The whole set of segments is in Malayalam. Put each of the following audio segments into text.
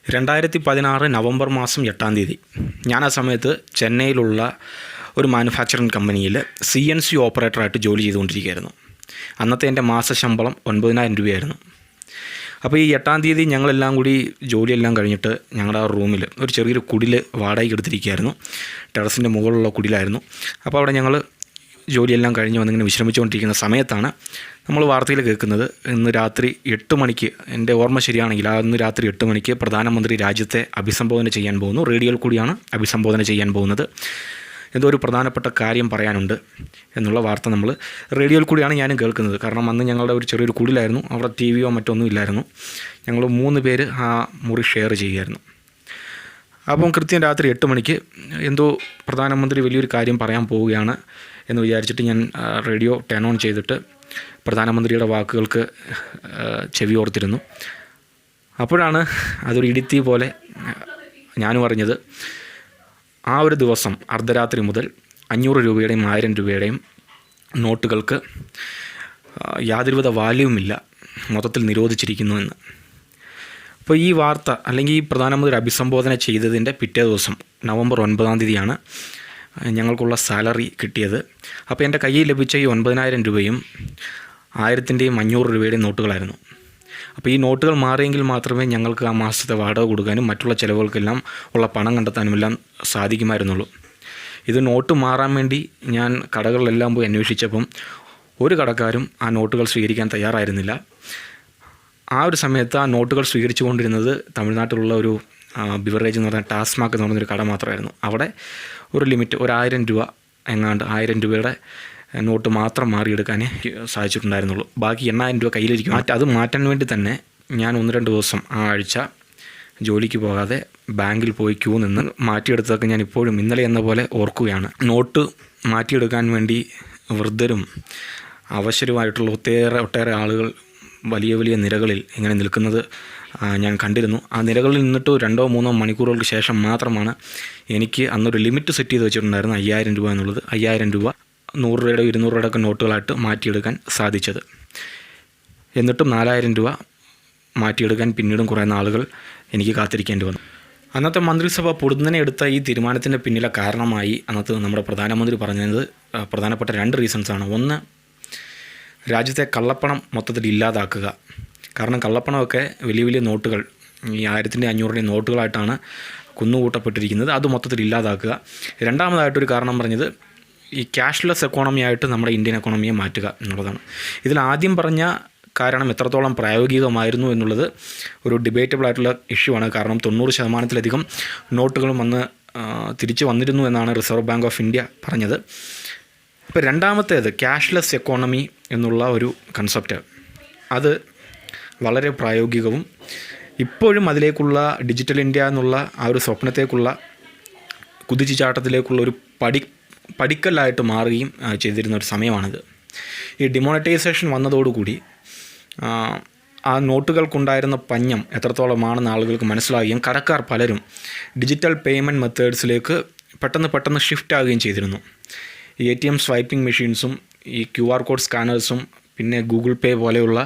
2016 നവംബർ മാസം 8-ാം തീയതി ഞാൻ ആ സമയത്ത് ചെന്നൈയിലുള്ള ഒരു മാനുഫാക്ചറിങ് കമ്പനിയിൽ CNC ഓപ്പറേറ്ററായിട്ട് ജോലി ചെയ്തുകൊണ്ടിരിക്കുകയായിരുന്നു. അന്നത്തെ എൻ്റെ മാസശമ്പളം 9,000 രൂപയായിരുന്നു. അപ്പോൾ ഈ 8-ാം തീയതി ഞങ്ങളെല്ലാം കൂടി ജോലിയെല്ലാം കഴിഞ്ഞിട്ട് ഞങ്ങളുടെ ആ റൂമിൽ ഒരു ചെറിയൊരു കുടിൽ വാടകയ്ക്ക് എടുത്തിരിക്കുകയായിരുന്നു. ടെറസിൻ്റെ മുകളിലുള്ള കുടിലായിരുന്നു. അപ്പോൾ അവിടെ ഞങ്ങൾ ജോലിയെല്ലാം കഴിഞ്ഞ് വന്നിങ്ങനെ വിശ്രമിച്ചുകൊണ്ടിരിക്കുന്ന സമയത്താണ് നമ്മൾ വാർത്തയിൽ കേൾക്കുന്നത്, ഇന്ന് രാത്രി 8 മണിക്ക്, എൻ്റെ ഓർമ്മ ശരിയാണെങ്കിൽ ഇന്ന് രാത്രി 8 മണിക്ക് പ്രധാനമന്ത്രി രാജ്യത്തെ അഭിസംബോധന ചെയ്യാൻ പോകുന്നു. റേഡിയോയിൽ കൂടിയാണ് അഭിസംബോധന ചെയ്യാൻ പോകുന്നത്. എന്തോ ഒരു പ്രധാനപ്പെട്ട കാര്യം പറയാനുണ്ട് എന്നുള്ള വാർത്ത നമ്മൾ റേഡിയോയിൽ കൂടിയാണ് ഞാനും കേൾക്കുന്നത്. കാരണം അന്ന് ഞങ്ങളുടെ ഒരു ചെറിയൊരു കുടിലായിരുന്നു, അവിടെ TV മറ്റൊന്നും ഇല്ലായിരുന്നു. ഞങ്ങൾ 3 പേര് ആ മുറി ഷെയർ ചെയ്യുമായിരുന്നു. അപ്പം കൃത്യം രാത്രി 8 മണിക്ക് എന്തോ പ്രധാനമന്ത്രി വലിയൊരു കാര്യം പറയാൻ പോവുകയാണ് എന്ന് വിചാരിച്ചിട്ട് ഞാൻ റേഡിയോ ടേൺ ഓൺ ചെയ്തിട്ട് പ്രധാനമന്ത്രിയുടെ വാക്കുകൾക്ക് ചെവി ഓർത്തിരുന്നു. അപ്പോഴാണ് അതൊരു ഇടിത്തീ പോലെ ഞാനും അറിഞ്ഞത്, ആ ഒരു ദിവസം അർദ്ധരാത്രി മുതൽ 500 രൂപയുടെയും 1000 രൂപയുടെയും നോട്ടുകൾക്ക് യാതൊരുവിധ വാല്യൂമില്ല, മൊത്തത്തിൽ നിരോധിച്ചിരിക്കുന്നു എന്ന്. അപ്പോൾ ഈ വാർത്ത അല്ലെങ്കിൽ ഈ പ്രധാനമന്ത്രി അഭിസംബോധന ചെയ്തതിൻ്റെ പിറ്റേ ദിവസം നവംബർ 9-ാം തീയതിയാണ് ഞങ്ങൾക്കുള്ള സാലറി കിട്ടിയത്. അപ്പോൾ എൻ്റെ കയ്യിൽ ലഭിച്ച ഈ 9,000 രൂപയും 1000-ൻ്റെയും 500 രൂപയുടെയും നോട്ടുകളായിരുന്നു. അപ്പോൾ ഈ നോട്ടുകൾ മാറിയെങ്കിൽ മാത്രമേ ഞങ്ങൾക്ക് ആ മാസത്തെ വാടക കൊടുക്കാനും മറ്റുള്ള ചിലവുകൾക്കെല്ലാം ഉള്ള പണം കണ്ടെത്താനുമെല്ലാം സാധിക്കുമായിരുന്നുള്ളൂ. ഇത് നോട്ട് മാറാൻ വേണ്ടി ഞാൻ കടകളിലെല്ലാം പോയി അന്വേഷിച്ചപ്പം ഒരു കടക്കാരും ആ നോട്ടുകൾ സ്വീകരിക്കാൻ തയ്യാറായിരുന്നില്ല. ആ ഒരു സമയത്ത് ആ നോട്ടുകൾ സ്വീകരിച്ചു കൊണ്ടിരുന്നത് തമിഴ്നാട്ടിലുള്ള ഒരു ബിവറേജ് എന്ന് പറഞ്ഞ ടാസ്മാക്ക് എന്ന് പറഞ്ഞൊരു കട മാത്രമായിരുന്നു. അവിടെ ഒരു ലിമിറ്റ്, 1000 രൂപ എങ്ങാണ്ട് 1000 രൂപയുടെ നോട്ട് മാത്രം മാറിയെടുക്കാനേ സാധിച്ചിട്ടുണ്ടായിരുന്നുള്ളൂ. ബാക്കി 8,000 രൂപ കയ്യിലിരിക്കും. അത് മാറ്റാൻ വേണ്ടി തന്നെ ഞാൻ 1-2 ദിവസം ആ ആഴ്ച ജോലിക്ക് പോകാതെ ബാങ്കിൽ പോയി ക്യൂ നിന്ന് മാറ്റിയെടുത്തതൊക്കെ ഞാൻ ഇപ്പോഴും ഇന്നലെ എന്ന പോലെ ഓർക്കുകയാണ്. നോട്ട് മാറ്റിയെടുക്കാൻ വേണ്ടി വൃദ്ധരും അവശരുമായിട്ടുള്ള ഒട്ടേറെ ആളുകൾ വലിയ വലിയ നിരകളിൽ ഇങ്ങനെ നിൽക്കുന്നത് ഞാൻ കണ്ടിരുന്നു. ആ നിരകളിൽ നിന്നിട്ട് 2-3 മണിക്കൂറുകൾക്ക് ശേഷം മാത്രമാണ് എനിക്ക് അന്നൊരു ലിമിറ്റ് സെറ്റ് ചെയ്ത് വെച്ചിട്ടുണ്ടായിരുന്നു 5,000 രൂപ എന്നുള്ളത്. 5,000 രൂപ 100 രൂപയുടെ 200 രൂപയുടെ ഒക്കെ നോട്ടുകളായിട്ട് മാറ്റിയെടുക്കാൻ സാധിച്ചത്. എന്നിട്ടും 4,000 രൂപ മാറ്റിയെടുക്കാൻ പിന്നീടും കുറേ നാളുകൾ എനിക്ക് കാത്തിരിക്കേണ്ടി വന്നു. അന്നത്തെ മന്ത്രിസഭ പൊടുന്നനെ എടുത്ത ഈ തീരുമാനത്തിൻ്റെ പിന്നിലെ കാരണമായി അന്നത്തെ നമ്മുടെ പ്രധാനമന്ത്രി പറഞ്ഞത് പ്രധാനപ്പെട്ട 2 റീസൺസാണ്. ഒന്ന്, രാജ്യത്തെ കള്ളപ്പണം മൊത്തത്തിൽ ഇല്ലാതാക്കുക. കാരണം കള്ളപ്പണമൊക്കെ വലിയ വലിയ നോട്ടുകൾ, ഈ 1000-ൻ്റെയും 500-ൻ്റെയും നോട്ടുകളായിട്ടാണ് കുന്നുകൂട്ടപ്പെട്ടിരിക്കുന്നത്. അത് മൊത്തത്തിൽ ഇല്ലാതാക്കുക. രണ്ടാമതായിട്ടൊരു കാരണം പറഞ്ഞത് ഈ ക്യാഷ്ലെസ് എക്കോണമിയായിട്ട് നമ്മുടെ ഇന്ത്യൻ എക്കോണമിയെ മാറ്റുക എന്നുള്ളതാണ്. ഇതിൽ ആദ്യം പറഞ്ഞ കാരണം എത്രത്തോളം പ്രായോഗികമായിരുന്നു എന്നുള്ളത് ഒരു ഡിബേറ്റബിൾ ആയിട്ടുള്ള ഇഷ്യൂ ആണ്. കാരണം 90%-ലധികം നോട്ടുകളും വന്ന് തിരിച്ചു വന്നിരുന്നു എന്നാണ് റിസർവ് ബാങ്ക് ഓഫ് ഇന്ത്യ പറഞ്ഞത്. ഇപ്പോൾ രണ്ടാമത്തേത് ക്യാഷ്ലെസ് എക്കോണമി എന്നുള്ള ഒരു കൺസെപ്റ്റ്, അത് വളരെ പ്രായോഗികവും ഇപ്പോഴും അതിലേക്കുള്ള ഡിജിറ്റൽ ഇന്ത്യ എന്നുള്ള ആ ഒരു സ്വപ്നത്തേക്കുള്ള കുതിച്ചുചാട്ടത്തിലേക്കുള്ള ഒരു പടിക്കല്ലായിട്ട് മാറുകയും ചെയ്തിരുന്ന ഒരു സമയമാണിത്. ഈ ഡിമോണിറ്റൈസേഷൻ വന്നതോടുകൂടി ആ നോട്ടുകൾക്കുണ്ടായിരുന്ന പഞ്ഞം എത്രത്തോളമാണെന്ന് ആളുകൾക്ക് മനസ്സിലാവുകയും കടക്കാർ പലരും ഡിജിറ്റൽ പേയ്മെൻറ്റ് മെത്തേഡ്സിലേക്ക് പെട്ടെന്ന് ഷിഫ്റ്റ് ആവുകയും ചെയ്തിരുന്നു. ഈ ATM സ്വൈപ്പിംഗ് മെഷീൻസും ഈ QR കോഡ് സ്കാനേഴ്സും പിന്നെ ഗൂഗിൾ പേ പോലെയുള്ള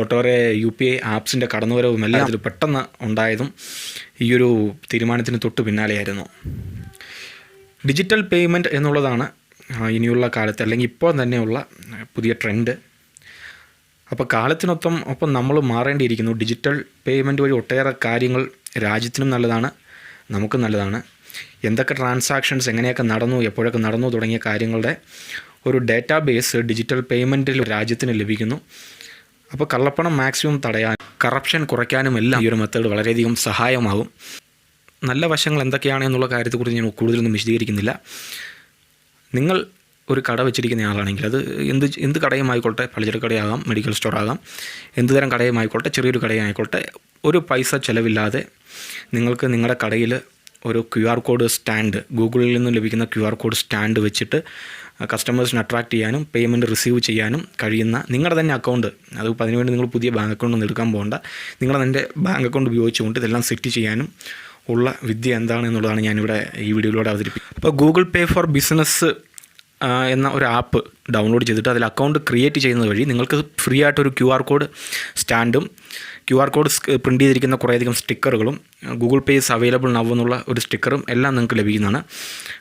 ഒട്ടേറെ UPI ആപ്സിൻ്റെ കടന്നുവരവും എല്ലാം അതിൽ പെട്ടെന്ന് ഉണ്ടായതും ഈ ഒരു തീരുമാനത്തിന് തൊട്ട് പിന്നാലെയായിരുന്നു. ഡിജിറ്റൽ പേയ്മെൻറ്റ് എന്നുള്ളതാണ് ഇനിയുള്ള കാലത്ത് അല്ലെങ്കിൽ ഇപ്പോൾ തന്നെയുള്ള പുതിയ ട്രെൻഡ്. അപ്പോൾ കാലത്തിനൊപ്പം നമ്മൾ മാറേണ്ടിയിരിക്കുന്നു. ഡിജിറ്റൽ പേയ്മെൻറ്റ് വഴി ഒട്ടേറെ കാര്യങ്ങൾ രാജ്യത്തിനും നല്ലതാണ്, നമുക്കും നല്ലതാണ്. എന്തൊക്കെ ട്രാൻസാക്ഷൻസ് എങ്ങനെയൊക്കെ നടന്നു, എപ്പോഴൊക്കെ നടന്നു തുടങ്ങിയ കാര്യങ്ങളുടെ ഒരു ഡേറ്റാബേസ് ഡിജിറ്റൽ പേയ്മെൻറ്റിൽ രാജ്യത്തിന് ലഭിക്കുന്നു. അപ്പോൾ കള്ളപ്പണം മാക്സിമം തടയാനും കറപ്ഷൻ കുറയ്ക്കാനും എല്ലാം ഈ ഒരു മെത്തേഡ് വളരെയധികം സഹായമാകും. നല്ല വശങ്ങൾ എന്തൊക്കെയാണ് എന്നുള്ള കാര്യത്തെക്കുറിച്ച് ഞാൻ കൂടുതലൊന്നും വിശദീകരിക്കുന്നില്ല. നിങ്ങൾ ഒരു കട വെച്ചിരിക്കുന്ന ആളാണെങ്കിൽ അത് എന്ത് കടയുമായിക്കോട്ടെ, പലചരക്ക് കടയാകാം, മെഡിക്കൽ സ്റ്റോർ ആകാം, എന്ത് തരം കടയുമായിക്കോട്ടെ, ചെറിയൊരു കടയായിക്കോട്ടെ, ഒരു പൈസ ചിലവില്ലാതെ നിങ്ങൾക്ക് നിങ്ങളുടെ കടയിൽ ഒരു QR കോഡ് സ്റ്റാൻഡ്, ഗൂഗിളിൽ നിന്ന് ലഭിക്കുന്ന QR കോഡ് സ്റ്റാൻഡ് വെച്ചിട്ട് കസ്റ്റമേഴ്സിനെ അട്രാക്റ്റ് ചെയ്യാനും പേയ്മെൻറ്റ് റിസീവ് ചെയ്യാനും കഴിയുന്ന നിങ്ങളുടെ തന്നെ അക്കൗണ്ട്, അതിപ്പോൾ അതിനുവേണ്ടി നിങ്ങൾ പുതിയ ബാങ്ക് അക്കൗണ്ട് ഒന്നും എടുക്കാൻ പോകണ്ട, നിങ്ങളുടെ തന്നെ ബാങ്ക് അക്കൗണ്ട് ഉപയോഗിച്ചുകൊണ്ട് ഇതെല്ലാം സെറ്റ് ചെയ്യാനും ഉള്ള വിദ്യ എന്താണ് എന്നുള്ളതാണ് ഞാനിവിടെ ഈ വീഡിയോയിലൂടെ അവതരിപ്പിക്കുന്നത്. അപ്പോൾ ഗൂഗിൾ പേ ഫോർ ബിസിനസ് എന്ന ഒരു ആപ്പ് ഡൗൺലോഡ് ചെയ്തിട്ട് അതിൽ അക്കൗണ്ട് ക്രിയേറ്റ് ചെയ്യുന്നത് വഴി നിങ്ങൾക്ക് ഫ്രീ ആയിട്ടൊരു QR കോഡ് സ്റ്റാൻഡും QR കോഡ് പ്രിൻ്റ് ചെയ്തിരിക്കുന്ന കുറേയധികം സ്റ്റിക്കറുകളും Google Pay is available now എന്നുള്ള ഒരു സ്റ്റിക്കറും എല്ലാം നിങ്ങൾക്ക് ലഭിക്കുന്നതാണ്.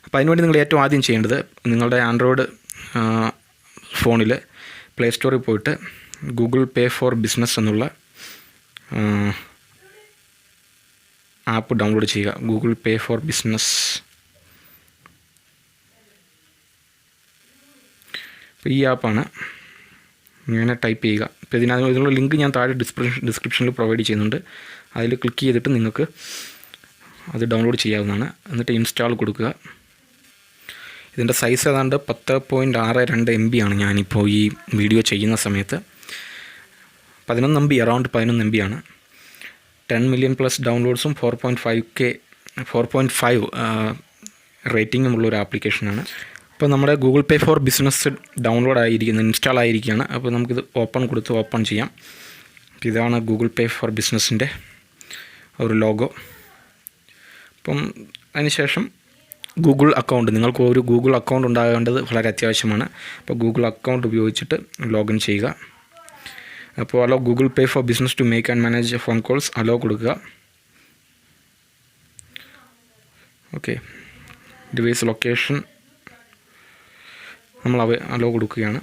അപ്പോൾ അതിനുവേണ്ടി നിങ്ങൾ ഏറ്റവും ആദ്യം ചെയ്യേണ്ടത് നിങ്ങളുടെ ആൻഡ്രോയിഡ് ഫോണിൽ പ്ലേ സ്റ്റോറിൽ പോയിട്ട് ഗൂഗിൾ പേ ഫോർ ബിസിനസ് എന്നുള്ള ആപ്പ് ഡൗൺലോഡ് ചെയ്യുക. Google Pay for business. അപ്പോൾ ഈ ആപ്പാണ്. ഇങ്ങനെ ടൈപ്പ് ചെയ്യുക. ഇപ്പോൾ ഇതിനുള്ള ലിങ്ക് ഞാൻ താഴെ ഡിസ്ക്രിപ്ഷനിൽ പ്രൊവൈഡ് ചെയ്യുന്നുണ്ട്. അതിൽ ക്ലിക്ക് ചെയ്തിട്ട് നിങ്ങൾക്ക് അത് ഡൗൺലോഡ് ചെയ്യാവുന്നതാണ്. എന്നിട്ട് ഇൻസ്റ്റാൾ കൊടുക്കുക. ഇതിൻ്റെ സൈസ് ഏതാണ്ട് 10.62 MB ആണ് ഞാനിപ്പോൾ ഈ വീഡിയോ ചെയ്യുന്ന സമയത്ത്. 11 MB, അറൗണ്ട് 11 MB ആണ്. 10 million പ്ലസ് ഡൗൺലോഡ്സും 4.5 റേറ്റിങ്ങും ഉള്ളൊരു ആപ്ലിക്കേഷനാണ്. അപ്പോൾ നമ്മുടെ Google Pay for business download ആയിരിക്കുന്നത്, ഇൻസ്റ്റാൾ ആയിരിക്കുകയാണ്. അപ്പോൾ നമുക്കിത് ഓപ്പൺ ചെയ്യാം. ഇതാണ് ഗൂഗിൾ പേ ഫോർ ബിസിനസ്സിൻ്റെ ഒരു ലോഗോ. അപ്പം അതിനുശേഷം ഗൂഗിൾ അക്കൗണ്ട്, നിങ്ങൾക്ക് ഒരു ഗൂഗിൾ അക്കൗണ്ട് ഉണ്ടാകേണ്ടത് വളരെ അത്യാവശ്യമാണ്. അപ്പോൾ ഗൂഗിൾ അക്കൗണ്ട് ഉപയോഗിച്ചിട്ട് ലോഗിൻ ചെയ്യുക. അപ്പോൾ allow Google Pay for Business to make and manage phone calls allow കൊടുക്കുക. ഓക്കെ, ഡിവൈസ് ലൊക്കേഷൻ നമ്മൾ അലോ കൊടുക്കുകയാണ്.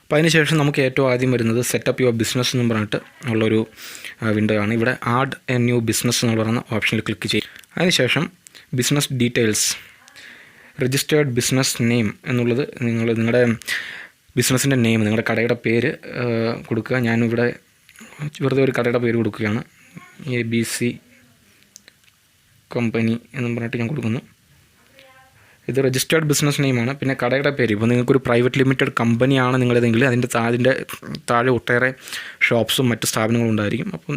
അപ്പോൾ അതിനുശേഷം നമുക്ക് ഏറ്റവും ആദ്യം വരുന്നത് സെറ്റപ്പ് യുവർ ബിസിനസ് എന്ന് പറഞ്ഞിട്ട് ഉള്ളൊരു വിൻഡോ ആണ്. ഇവിടെ ആഡ് എ ന്യൂ ബിസിനസ് എന്ന് പറയുന്ന ഓപ്ഷനിൽ ക്ലിക്ക് ചെയ്യും. അതിനുശേഷം business details, registered business name എന്നുള്ളത് നിങ്ങളുടെ ബിസിനസ്സിൻ്റെ നെയിം, നിങ്ങളുടെ കടയുടെ പേര് കൊടുക്കുക. ഞാനിവിടെ വെറുതെ ഒരു കടയുടെ പേര് കൊടുക്കുകയാണ്. ABC കമ്പനി എന്നും പറഞ്ഞിട്ട് ഞാൻ കൊടുക്കുന്നു. ഇത് രജിസ്റ്റേർഡ് ബിസിനസ് നെയിമാണ്. പിന്നെ കടയുടെ പേര്, ഇപ്പോൾ നിങ്ങൾക്കൊരു പ്രൈവറ്റ് ലിമിറ്റഡ് കമ്പനിയാണ് നിങ്ങളേതെങ്കിൽ അതിൻ്റെ താഴെ ഒട്ടേറെ ഷോപ്സും മറ്റ് സ്ഥാപനങ്ങളും ഉണ്ടായിരിക്കും. അപ്പം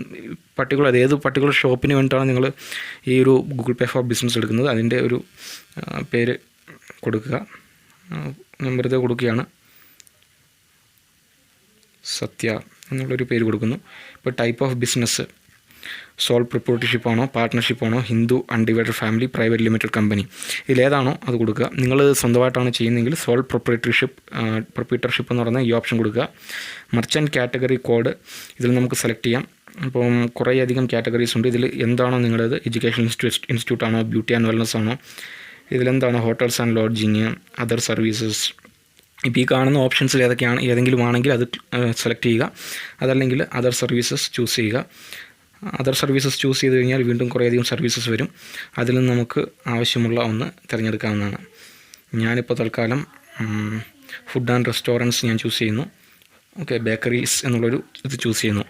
ഏത് പർട്ടിക്കുലർ ഷോപ്പിന് വേണ്ടിയിട്ടാണ് നിങ്ങൾ ഈ ഒരു ഗൂഗിൾ പേ ഫോർ ബിസിനസ് എടുക്കുന്നത് അതിൻ്റെ ഒരു പേര് കൊടുക്കുക. ഞാൻ വെറുതെ കൊടുക്കുകയാണ്, സത്യ എന്നുള്ളൊരു പേര് കൊടുക്കുന്നു. ഇപ്പോൾ type of business sole proprietorship ആണോ, പാർട്ട്ണർഷിപ്പ് ആണോ, Hindu undivided family, private limited company, ഇതിലേതാണോ അത് കൊടുക്കുക. നിങ്ങൾ സ്വന്തമായിട്ടാണ് ചെയ്യുന്നതെങ്കിൽ സോൾ പ്രൊപ്രൈറ്റർഷിപ്പ് എന്ന് പറയുന്ന ഈ ഓപ്ഷൻ കൊടുക്കുക. മർച്ചൻറ്റ് കാറ്റഗറി കോഡ് ഇതിൽ നമുക്ക് സെലക്ട് ചെയ്യാം. അപ്പം കുറേയധികം കാറ്റഗറീസ് ഉണ്ട്. ഇതിൽ എന്താണോ നിങ്ങളുടേത്, എഡ്യൂക്കേഷൻ ഇൻസ്റ്റിറ്റ്യൂട്ട് ആണോ, ബ്യൂട്ടി ആൻഡ് വെൽനസ് ആണോ, ഇതിലെന്താണോ, hotels and lodging, other services. ഇപ്പോൾ ഈ കാണുന്ന ഓപ്ഷൻസിൽ ഏതെങ്കിലും ആണെങ്കിൽ അത് സെലക്ട് ചെയ്യുക. അതല്ലെങ്കിൽ അതർ സർവീസസ് ചൂസ് ചെയ്യുക. അതർ സർവീസസ് ചൂസ് ചെയ്ത് കഴിഞ്ഞാൽ വീണ്ടും കുറേയധികം സർവീസസ് വരും. അതിൽ നിന്ന് നമുക്ക് ആവശ്യമുള്ള ഒന്ന് തിരഞ്ഞെടുക്കാവുന്നതാണ്. ഞാനിപ്പോൾ തൽക്കാലം ഫുഡ് ആൻഡ് റെസ്റ്റോറൻറ്റ്സ് ഞാൻ ചൂസ് ചെയ്യുന്നു. ഓക്കെ, ബേക്കറീസ് എന്നുള്ളൊരു ഇത് ചൂസ് ചെയ്യുന്നു.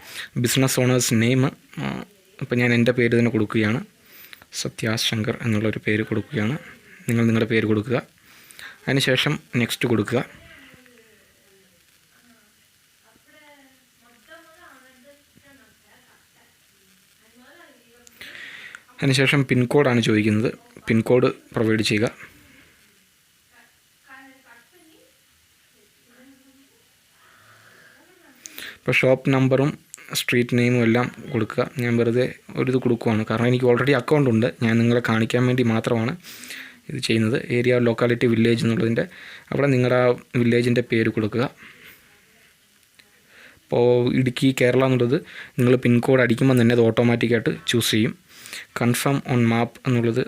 ബിസിനസ് ഓണേഴ്സ് നെയിം ഇപ്പോൾ ഞാൻ എൻ്റെ പേര് തന്നെ കൊടുക്കുകയാണ്, സത്യ ശങ്കർ എന്നുള്ളൊരു പേര് കൊടുക്കുകയാണ്. നിങ്ങൾ നിങ്ങളുടെ പേര് കൊടുക്കുക. അതിനുശേഷം നെക്സ്റ്റ് കൊടുക്കുക. അതിനുശേഷം പിൻകോഡാണ് ചോദിക്കുന്നത്. പിൻകോഡ് പ്രൊവൈഡ് ചെയ്യുക. ഇപ്പോൾ ഷോപ്പ് നമ്പറും സ്ട്രീറ്റ് നെയിമും എല്ലാം കൊടുക്കുക. ഞാൻ വെറുതെ ഒരിത് കൊടുക്കുകയാണ്, കാരണം എനിക്ക് ഓൾറെഡി അക്കൗണ്ട് ഉണ്ട്. ഞാൻ നിങ്ങളെ കാണിക്കാൻ വേണ്ടി മാത്രമാണ് ഇത് ചെയ്യുന്നത്. ഏരിയ, ലൊക്കാലിറ്റി, വില്ലേജ് എന്നുള്ളതിൻ്റെ അവിടെ നിങ്ങളുടെ ആ വില്ലേജിൻ്റെ പേര് കൊടുക്കുക. ഇപ്പോൾ ഇടുക്കി, കേരള എന്നുള്ളത് നിങ്ങൾ പിൻകോഡ് അടിക്കുമ്പോൾ തന്നെ അത് ഓട്ടോമാറ്റിക്കായിട്ട് ചൂസ് ചെയ്യും. കൺഫേം ഓൺ മാപ്പ് എന്നുള്ളത്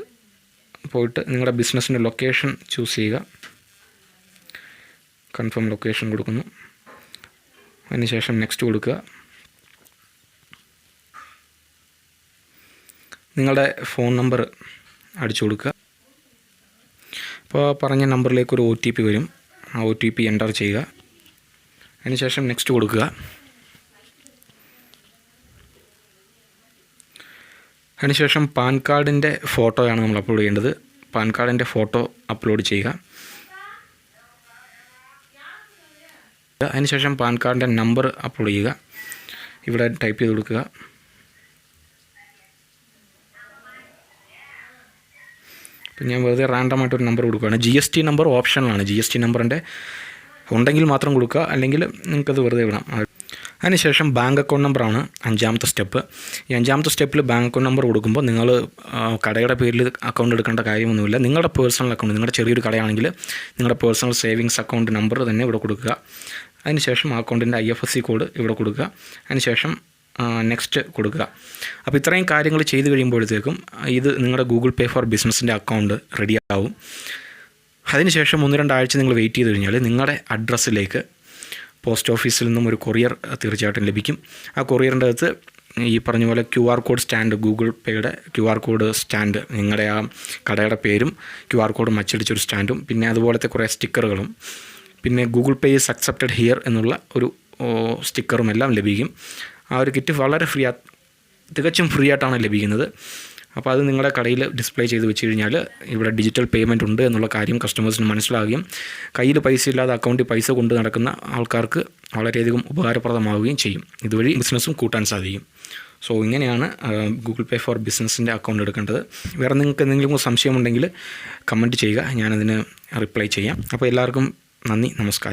പോയിട്ട് നിങ്ങളുടെ ബിസിനസ്സിൻ്റെ ലൊക്കേഷൻ ചൂസ് ചെയ്യുക. കൺഫേം ലൊക്കേഷൻ കൊടുക്കുന്നു. അതിനുശേഷം നെക്സ്റ്റ് കൊടുക്കുക. നിങ്ങളുടെ ഫോൺ നമ്പർ അടിച്ചു കൊടുക്കുക. അപ്പോൾ പറഞ്ഞ നമ്പറിലേക്ക് ഒരു OTP വരും. ആ OTP എൻ്റർ ചെയ്യുക. അതിനുശേഷം നെക്സ്റ്റ് കൊടുക്കുക. അതിനുശേഷം പാൻ കാർഡിൻ്റെ ഫോട്ടോയാണ് നമ്മൾ അപ്ലോഡ് ചെയ്യേണ്ടത്. പാൻ കാർഡിൻ്റെ ഫോട്ടോ അപ്ലോഡ് ചെയ്യുക. അതിനുശേഷം പാൻ കാർഡിൻ്റെ നമ്പർ അപ്ലോഡ് ചെയ്യുക. ഇവിടെ ടൈപ്പ് ചെയ്ത് കൊടുക്കുക. ഇപ്പം ഞാൻ വെറുതെ റാൻഡമായിട്ടൊരു നമ്പർ കൊടുക്കുകയാണ്. GST നമ്പർ ഓപ്ഷണലാണ്. GST നമ്പറിൻ്റെ ഉണ്ടെങ്കിൽ മാത്രം കൊടുക്കുക, അല്ലെങ്കിൽ നിങ്ങൾക്കത് വെറുതെ വിടാം. അതിനുശേഷം ബാങ്ക് അക്കൗണ്ട് നമ്പറാണ് 5ാമത്തെ സ്റ്റെപ്പ്. ഈ 5ാമത്തെ സ്റ്റെപ്പിൽ ബാങ്ക് അക്കൗണ്ട് നമ്പർ കൊടുക്കുമ്പോൾ നിങ്ങൾ കടയുടെ പേരിൽ അക്കൗണ്ട് എടുക്കേണ്ട കാര്യമൊന്നുമില്ല. നിങ്ങളുടെ പേഴ്സണൽ അക്കൗണ്ട്, നിങ്ങളുടെ ചെറിയൊരു കടയാണെങ്കിൽ നിങ്ങളുടെ പേഴ്സണൽ സേവിങ്സ് അക്കൗണ്ട് നമ്പർ തന്നെ ഇവിടെ കൊടുക്കുക. അതിനുശേഷം ആ അക്കൗണ്ടിൻ്റെ IFSC കോഡ് ഇവിടെ കൊടുക്കുക. അതിനുശേഷം നെക്സ്റ്റ് കൊടുക്കുക. അപ്പോൾ ഇത്രയും കാര്യങ്ങൾ ചെയ്ത് കഴിയുമ്പോഴത്തേക്കും ഇത് നിങ്ങളുടെ ഗൂഗിൾ പേ ഫോർ ബിസിനസ്സിൻ്റെ അക്കൗണ്ട് റെഡിയാവും. അതിനുശേഷം 1-2 ആഴ്ച നിങ്ങൾ വെയിറ്റ് ചെയ്ത് കഴിഞ്ഞാൽ നിങ്ങളുടെ അഡ്രസ്സിലേക്ക് പോസ്റ്റ് ഓഫീസിൽ നിന്നും ഒരു കൊറിയർ തീർച്ചയായിട്ടും ലഭിക്കും. ആ കൊറിയറിൻ്റെ അകത്ത് ഈ പറഞ്ഞ പോലെ QR കോഡ് സ്റ്റാൻഡ്, ഗൂഗിൾ പേയുടെ QR കോഡ് സ്റ്റാൻഡ്, നിങ്ങളുടെ ആ കടയുടെ പേരും QR കോഡും അച്ചടിച്ചൊരു സ്റ്റാൻഡും, പിന്നെ അതുപോലത്തെ കുറേ സ്റ്റിക്കറുകളും, പിന്നെ Google Pay is accepted here എന്നുള്ള ഒരു സ്റ്റിക്കറും എല്ലാം ലഭിക്കും. ആ ഒരു കിറ്റ് വളരെ തികച്ചും ഫ്രീ ആയിട്ടാണ് ലഭിക്കുന്നത്. അപ്പോൾ അത് നിങ്ങളുടെ കടയിൽ ഡിസ്പ്ലേ ചെയ്ത് വെച്ച് കഴിഞ്ഞാൽ ഇവിടെ ഡിജിറ്റൽ പേയ്മെൻറ്റ് ഉണ്ട് എന്നുള്ള കാര്യം കസ്റ്റമേഴ്സിന് മനസ്സിലാകുകയും കയ്യിൽ പൈസ ഇല്ലാതെ അക്കൗണ്ടിൽ പൈസ കൊണ്ട് നടക്കുന്ന ആൾക്കാർക്ക് വളരെയധികം ഉപകാരപ്രദമാവുകയും ചെയ്യും. ഇതുവഴി ബിസിനസ്സും കൂട്ടാൻ സാധിക്കും. സോ ഇങ്ങനെയാണ് ഗൂഗിൾ പേ ഫോർ ബിസിനസ്സിൻ്റെ അക്കൗണ്ട് എടുക്കേണ്ടത്. വേറെ നിങ്ങൾക്ക് എന്തെങ്കിലും സംശയമുണ്ടെങ്കിൽ കമൻറ്റ് ചെയ്യുക, ഞാനതിന് റിപ്ലൈ ചെയ്യാം. അപ്പോൾ എല്ലാവർക്കും നന്ദി, നമസ്കാരം.